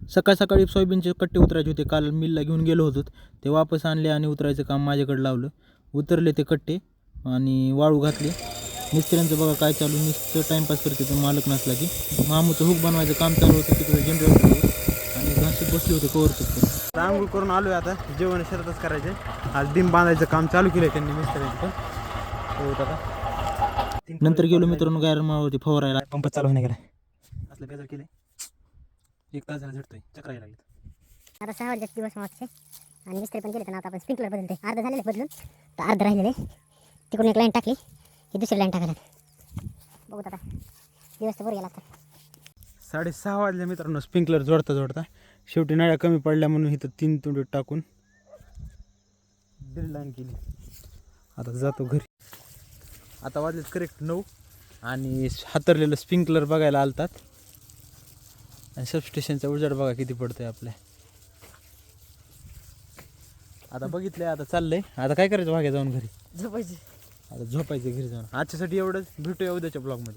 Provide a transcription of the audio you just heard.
सकाळ सकाळी सोयाबीनचे कट्टे उतरायचे होते, काल मिलला घेऊन गेलो होतो. ते वापस आणले आणि उतरायचं काम माझ्याकडे लावलं. उतरले ते कट्टे आणि वाळू घातले. मिस्त्र्यांचं बघा काय चालू, नुसतं टाईमपास करते तो मालक नसला की. मामूचं हुक बनवायचं काम चालू होतं तिकडे जनरेटर आणि घाशीत बसले होते कवर चुकून. आंघोळ करून आलो आहे आता, जेवण शेतातच करायचे. आज डिंब बांधायचं काम चालू केलं आहे त्यांनी मिस्त्र्यांनी पण. आता नंतर गेलो मित्रांनो गायरमावरती फवारायला. पंप चालू होणे गेला असलं बेजार केलं. 1 तास झाला झटतोय, चक्र यायला लागले. आता 6 वाजता दिवस मागचे आणि मिस्त्री पण गेले तर आता आपण स्प्रिंकलर बदलते. अर्ध झालेले बदलून तर अर्ध राहिलेले. तिकडून एक लाईन टाकली ही दुसरी लाईन टाकायला. बघूत आता दिवस तर बरं गेला आता. 6:30 वाजले मित्रांनो. स्प्रिंकलर जोडता शेवटी नळ्या कमी पडल्या म्हणून इथं 3 तुंडे टाकून 1.5 लाईन केली. आता जातो घरी. आता वाजलेत करेक्ट 9 आणि हातरलेलं स्प्रिंकलर बघायला आलतात. आणि सबस्टेशनचा उजेड बघा किती पडतंय आपल्या. आता बघितलंय, आता चाललंय. आता काय करायचं, वाघ्या जाऊन घरी झोपायची. आता झोपायचं घरी जाऊन. आजच्यासाठी एवढंच. भेटूया उद्याच्या ब्लॉगमध्ये.